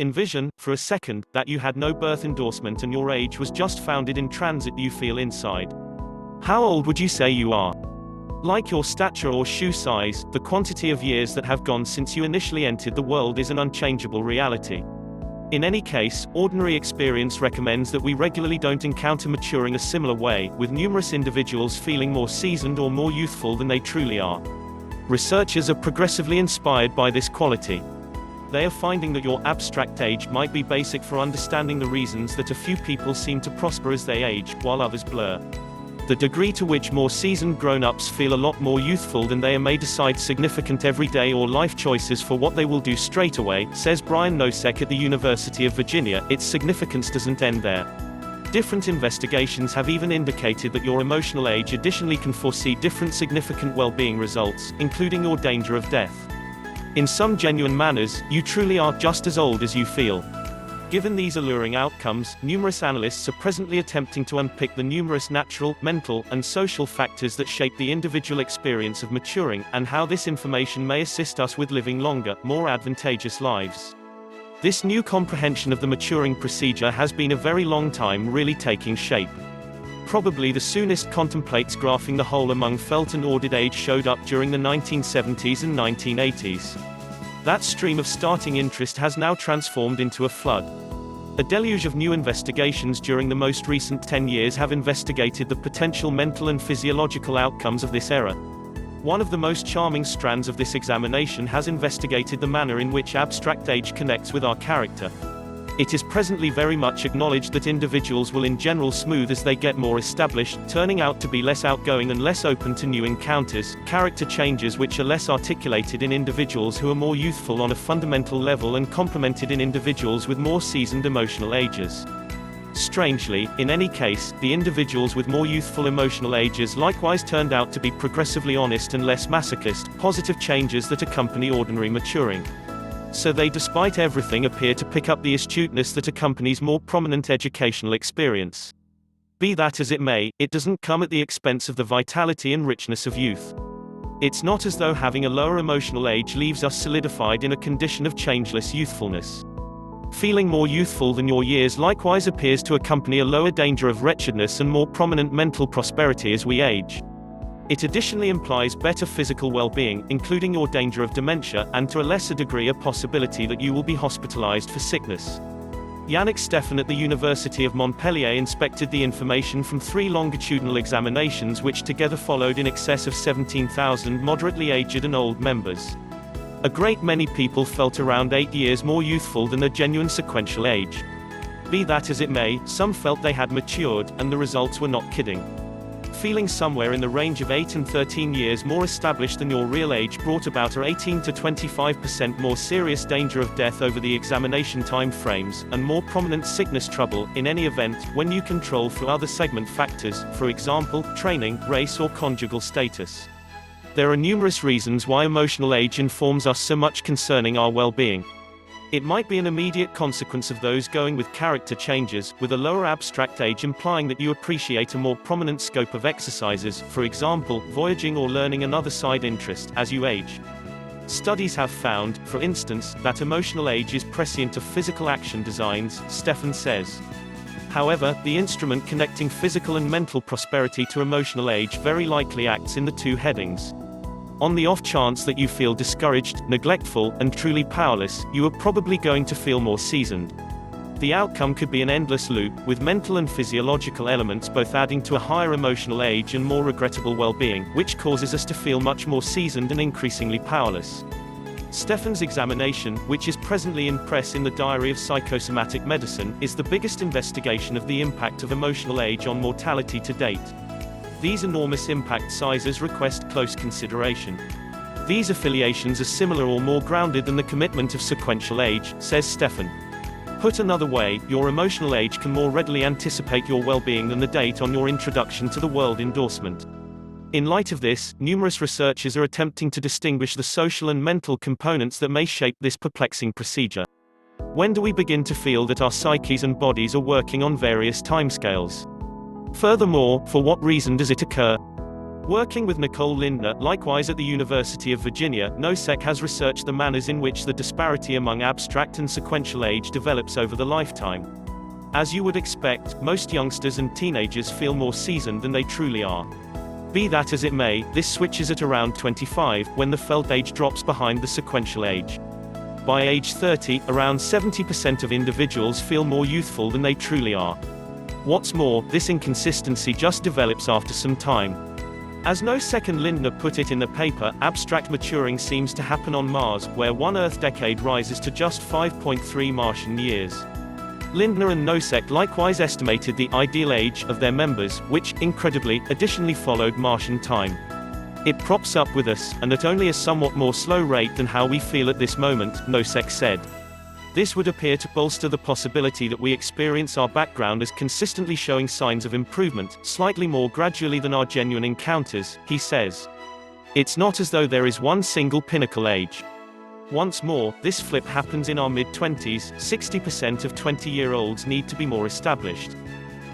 Envision, for a second, that you had no birth endorsement and your age was just founded in transit you feel inside. How old would you say you are? Like your stature or shoe size, the quantity of years that have gone since you initially entered the world is an unchangeable reality. In any case, ordinary experience recommends that we regularly don't encounter maturing a similar way, with numerous individuals feeling more seasoned or more youthful than they truly are. Researchers are progressively inspired by this quality. They are finding that your abstract age might be basic for understanding the reasons that a few people seem to prosper as they age, while others blur. The degree to which more seasoned grown-ups feel a lot more youthful than they are may decide significant everyday or life choices for what they will do straight away, says Brian Nosek at the University of Virginia. Its significance doesn't end there. Different investigations have even indicated that your emotional age additionally can foresee different significant well-being results, including your danger of death. In some genuine manners, you truly are just as old as you feel. Given these alluring outcomes, numerous analysts are presently attempting to unpick the numerous natural, mental, and social factors that shape the individual experience of maturing, and how this information may assist us with living longer, more advantageous lives. This new comprehension of the maturing procedure has been a very long time really taking shape. Probably the soonest contemplates graphing the whole among felt and ordered age showed up during the 1970s and 1980s. That stream of starting interest has now transformed into a flood. A deluge of new investigations during the most recent 10 years have investigated the potential mental and physiological outcomes of this era. One of the most charming strands of this examination has investigated the manner in which abstract age connects with our character. It is presently very much acknowledged that individuals will in general smooth as they get more established, turning out to be less outgoing and less open to new encounters, character changes which are less articulated in individuals who are more youthful on a fundamental level and complemented in individuals with more seasoned emotional ages. Strangely, in any case, the individuals with more youthful emotional ages likewise turned out to be progressively honest and less masochist, positive changes that accompany ordinary maturing. So they, despite everything, appear to pick up the astuteness that accompanies more prominent educational experience. Be that as it may, it doesn't come at the expense of the vitality and richness of youth. It's not as though having a lower emotional age leaves us solidified in a condition of changeless youthfulness. Feeling more youthful than your years likewise appears to accompany a lower danger of wretchedness and more prominent mental prosperity as we age. It additionally implies better physical well-being, including your danger of dementia, and to a lesser degree a possibility that you will be hospitalized for sickness. Yannick Stephan at the University of Montpellier inspected the information from 3 longitudinal examinations which together followed in excess of 17,000 moderately aged and old members. A great many people felt around 8 years more youthful than their genuine sequential age. Be that as it may, some felt they had matured, and the results were not kidding. Feeling somewhere in the range of 8 and 13 years more established than your real age brought about a 18 to 25% more serious danger of death over the examination time frames, and more prominent sickness trouble, in any event, when you control for other segment factors, for example, training, race or conjugal status. There are numerous reasons why emotional age informs us so much concerning our well-being. It might be an immediate consequence of those going with character changes, with a lower abstract age implying that you appreciate a more prominent scope of exercises, for example, voyaging or learning another side interest, as you age. Studies have found, for instance, that emotional age is prescient of physical action designs, Stephan says. However, the instrument connecting physical and mental prosperity to emotional age very likely acts in the 2 headings. On the off chance that you feel discouraged, neglectful, and truly powerless, you are probably going to feel more seasoned. The outcome could be an endless loop, with mental and physiological elements both adding to a higher emotional age and more regrettable well-being, which causes us to feel much more seasoned and increasingly powerless. Stephan's examination, which is presently in press in the Diary of Psychosomatic Medicine, is the biggest investigation of the impact of emotional age on mortality to date. These enormous impact sizes request close consideration. These affiliations are similar or more grounded than the commitment of sequential age, says Stephan. Put another way, your emotional age can more readily anticipate your well-being than the date on your introduction to the world endorsement. In light of this, numerous researchers are attempting to distinguish the social and mental components that may shape this perplexing procedure. When do we begin to feel that our psyches and bodies are working on various timescales? Furthermore, for what reason does it occur? Working with Nicole Lindner, likewise at the University of Virginia, Nosek has researched the manners in which the disparity among abstract and sequential age develops over the lifetime. As you would expect, most youngsters and teenagers feel more seasoned than they truly are. Be that as it may, this switches at around 25, when the felt age drops behind the sequential age. By age 30, around 70% of individuals feel more youthful than they truly are. What's more, this inconsistency just develops after some time. As Nosek and Lindner put it in the paper, abstract maturing seems to happen on Mars, where one Earth decade rises to just 5.3 Martian years. Lindner and Nosek likewise estimated the ideal age of their members, which, incredibly, additionally followed Martian time. It props up with us, and at only a somewhat more slow rate than how we feel at this moment, Nosek said. This would appear to bolster the possibility that we experience our background as consistently showing signs of improvement, slightly more gradually than our genuine encounters, he says. It's not as though there is one single pinnacle age. Once more, this flip happens in our mid-20s, 60% of 20-year-olds need to be more established.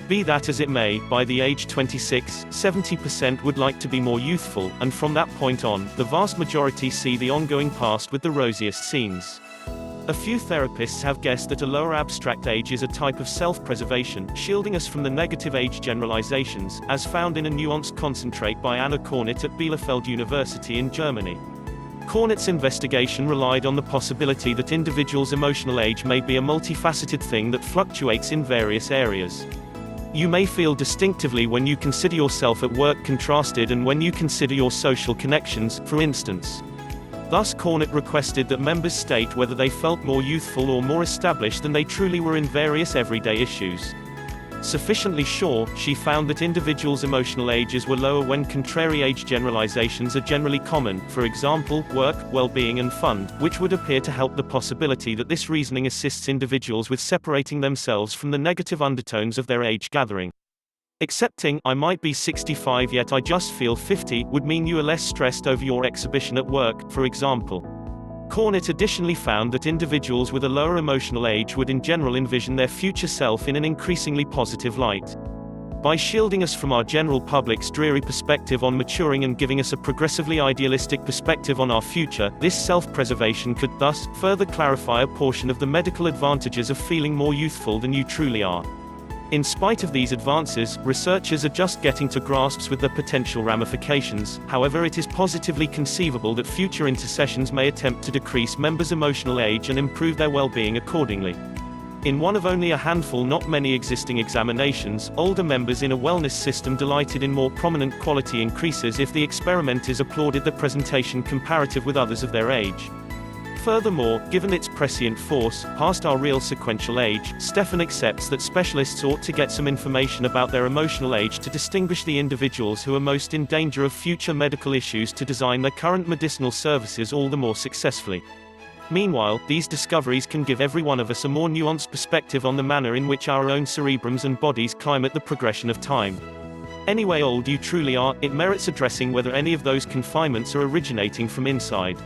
Be that as it may, by the age 26, 70% would like to be more youthful, and from that point on, the vast majority see the ongoing past with the rosiest scenes. A few therapists have guessed that a lower abstract age is a type of self-preservation, shielding us from the negative age generalizations, as found in a nuanced concentrate by Anna Kornit at Bielefeld University in Germany. Kornit's investigation relied on the possibility that individuals' emotional age may be a multifaceted thing that fluctuates in various areas. You may feel distinctively when you consider yourself at work contrasted and when you consider your social connections, for instance. Thus Kornit requested that members state whether they felt more youthful or more established than they truly were in various everyday issues. Sufficiently sure, she found that individuals' emotional ages were lower when contrary age generalizations are generally common, for example, work, well-being and fun, which would appear to help the possibility that this reasoning assists individuals with separating themselves from the negative undertones of their age gathering. Accepting, I might be 65 yet I just feel 50, would mean you are less stressed over your exhibition at work, for example. Kornit additionally found that individuals with a lower emotional age would in general envision their future self in an increasingly positive light. By shielding us from our general public's dreary perspective on maturing and giving us a progressively idealistic perspective on our future, this self-preservation could thus further clarify a portion of the medical advantages of feeling more youthful than you truly are. In spite of these advances, researchers are just getting to grasps with the potential ramifications. However, it is positively conceivable that future intercessions may attempt to decrease members' emotional age and improve their well-being accordingly. In one of only a handful not many existing examinations, older members in a wellness system delighted in more prominent quality increases if the experimenters applauded the presentation comparative with others of their age. Furthermore, given its prescient force, past our real sequential age, Stefan accepts that specialists ought to get some information about their emotional age to distinguish the individuals who are most in danger of future medical issues to design their current medicinal services all the more successfully. Meanwhile, these discoveries can give every one of us a more nuanced perspective on the manner in which our own cerebrums and bodies climb at the progression of time. Any way old you truly are, it merits addressing whether any of those confinements are originating from inside.